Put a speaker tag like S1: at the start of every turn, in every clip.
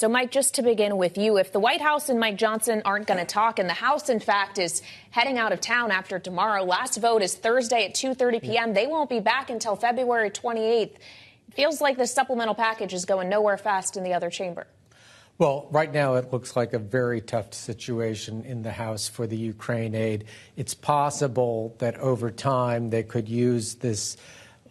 S1: So, Mike, just to begin with you, if the White House and Mike Johnson aren't going to talk, and the House, in fact, is heading out of town after tomorrow, last vote is Thursday at 2:30 p.m. They won't be back until February 28th. It feels like the supplemental package is going nowhere fast in the other chamber.
S2: Well, right now it looks like a very tough situation in the House for the Ukraine aid. It's possible that over time they could use this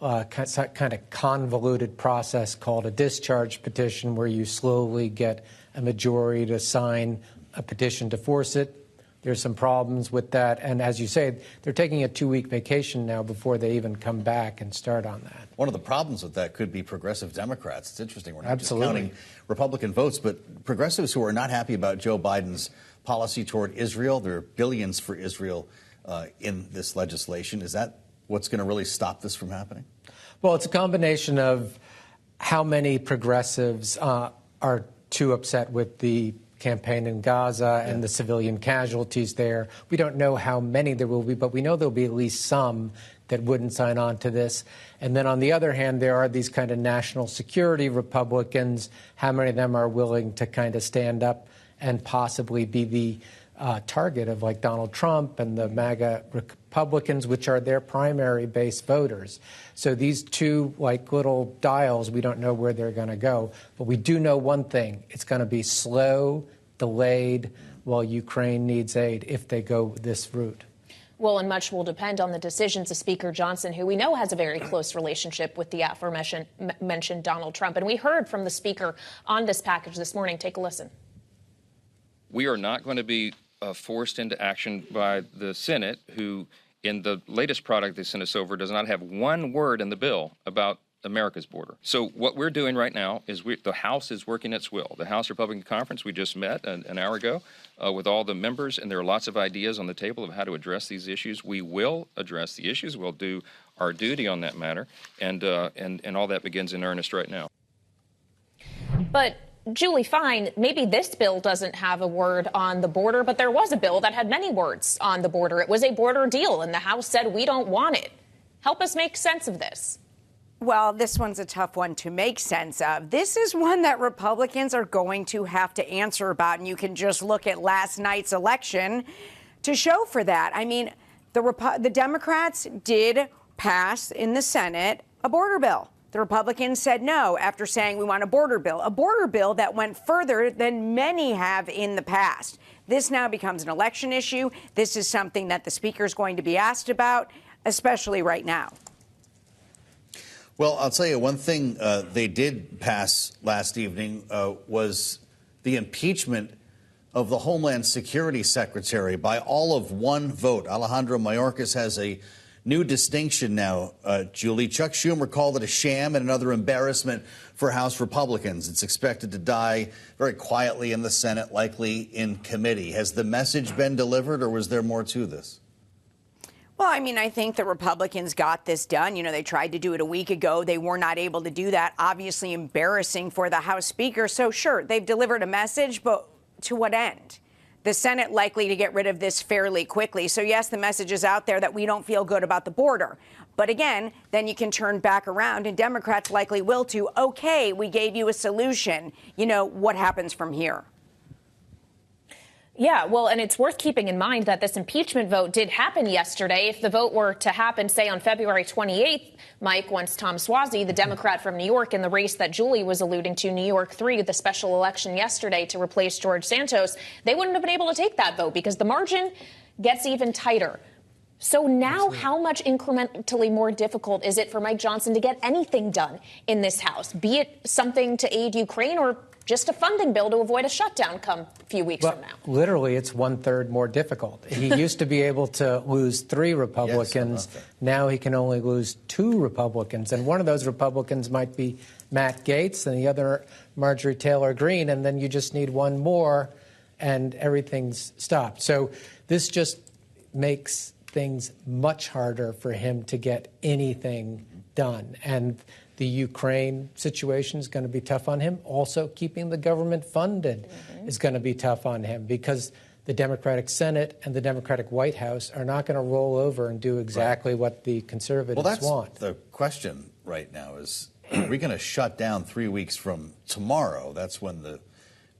S2: kind of convoluted process called a discharge petition, where you slowly get a majority to sign a petition to force it. There's some problems with that. And as you say, they're taking a 2-week vacation now before they even come back and start on that.
S3: One of the problems with that could be progressive Democrats. It's interesting. We're not
S2: Absolutely.
S3: just counting Republican votes, but progressives who are not happy about Joe Biden's policy toward Israel. There are billions for Israel in this legislation. Is that what's going to really stop this from happening?
S2: Well, it's a combination of how many progressives are too upset with the campaign in Gaza and the civilian casualties there. We don't know how many there will be, but we know there'll be at least some that wouldn't sign on to this. And then on the other hand, there are these kind of national security Republicans. How many of them are willing to kind of stand up and possibly be the target of like Donald Trump and the MAGA Republicans, which are their primary base voters? So these two like little dials, we don't know where they're going to go. But we do know one thing. It's going to be slow, delayed, while Ukraine needs aid if they go this route.
S1: Well, and much will depend on the decisions of Speaker Johnson, who we know has a very close relationship with the aforementioned Donald Trump. And we heard from the speaker on this package this morning. Take a listen.
S4: We are not going to be forced into action by the Senate, who in the latest product they sent us over does not have one word in the bill about America's border. So what we're doing right now is the House is working its will. The House Republican Conference, we just met an hour ago with all the members, and there are lots of ideas on the table of how to address these issues. We will address the issues. We'll do our duty on that matter, and all that begins in earnest right now.
S1: But Julie, fine, maybe this bill doesn't have a word on the border, but there was a bill that had many words on the border. It was a border deal, and the House said we don't want it. Help us make sense of this.
S5: Well, this one's a tough one to make sense of. This is one that Republicans are going to have to answer about, and you can just look at last night's election to show for that. I mean, the Democrats did pass in the Senate a border bill. The Republicans said no after saying we want a border bill that went further than many have in the past. This now becomes an election issue. This is something that the Speaker is going to be asked about, especially right now.
S3: Well, I'll tell you one thing they did pass last evening was the impeachment of the Homeland Security Secretary by all of one vote. Alejandro Mayorkas has a new distinction now, Julie. Chuck Schumer called it a sham and another embarrassment for House Republicans. It's expected to die very quietly in the Senate, likely in committee. Has the message been delivered, or was there more to this?
S5: Well, I mean, I think the Republicans got this done. You know, they tried to do it a week ago. They were not able to do that. Obviously embarrassing for the House Speaker. So, sure, they've delivered a message, but to what end? The Senate likely to get rid of this fairly quickly. So, yes, the message is out there that we don't feel good about the border. But again, then you can turn back around, and Democrats likely will too. OK, we gave you a solution. You know, what happens from here?
S1: Yeah, well, and it's worth keeping in mind that this impeachment vote did happen yesterday. If the vote were to happen, say, on February 28th, Mike, once Tom Suozzi, the Democrat from New York, in the race that Julie was alluding to, New York 3, the special election yesterday to replace George Santos, they wouldn't have been able to take that vote because the margin gets even tighter. So now how much incrementally more difficult is it for Mike Johnson to get anything done in this House, be it something to aid Ukraine or just a funding bill to avoid a shutdown come a few weeks from now?
S2: Literally, it's 1/3 more difficult. He used to be able to lose 3 Republicans.
S3: Yes,
S2: now he can only lose 2 Republicans. And one of those Republicans might be Matt Gaetz and the other Marjorie Taylor Greene. And then you just need one more and everything's stopped. So this just makes things much harder for him to get anything done. And the Ukraine situation is going to be tough on him. Also, keeping the government funded is going to be tough on him because the Democratic Senate and the Democratic White House are not going to roll over and do exactly what the conservatives want.
S3: The question right now is, are we going to shut down 3 weeks from tomorrow? That's when the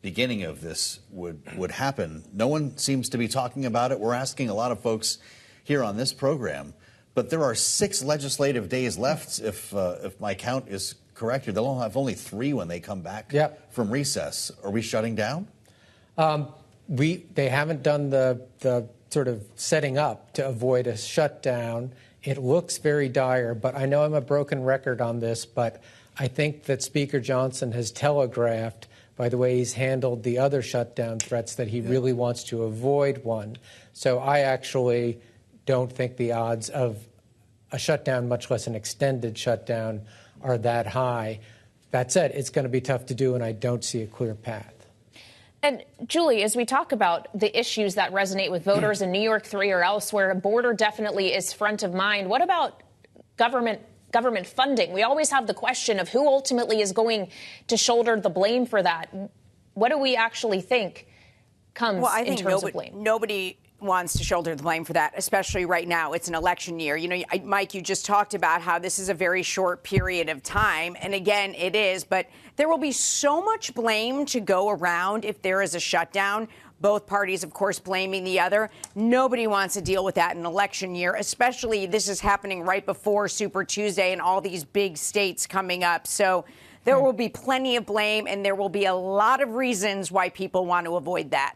S3: beginning of this would happen. No one seems to be talking about it. We're asking a lot of folks here on this program, but there are 6 legislative days left if my count is correct. They'll have only 3 when they come back from recess. Are we shutting down?
S2: They haven't done the sort of setting up to avoid a shutdown. It looks very dire, but I know I'm a broken record on this, but I think that Speaker Johnson has telegraphed, by the way he's handled the other shutdown threats, that he really wants to avoid one. So I actually don't think the odds of a shutdown, much less an extended shutdown, are that high. That said, it's going to be tough to do, and I don't see a clear path.
S1: And Julie, as we talk about the issues that resonate with voters in New York 3 or elsewhere, a border definitely is front of mind. What about government funding? We always have the question of who ultimately is going to shoulder the blame for that. What do we actually think comes in terms of blame?
S5: Nobody wants to shoulder the blame for that, especially right now. It's an election year. You know, Mike, you just talked about how this is a very short period of time. And again, it is. But there will be so much blame to go around if there is a shutdown. Both parties, of course, blaming the other. Nobody wants to deal with that in an election year, especially this is happening right before Super Tuesday and all these big states coming up. So there will be plenty of blame, and there will be a lot of reasons why people want to avoid that.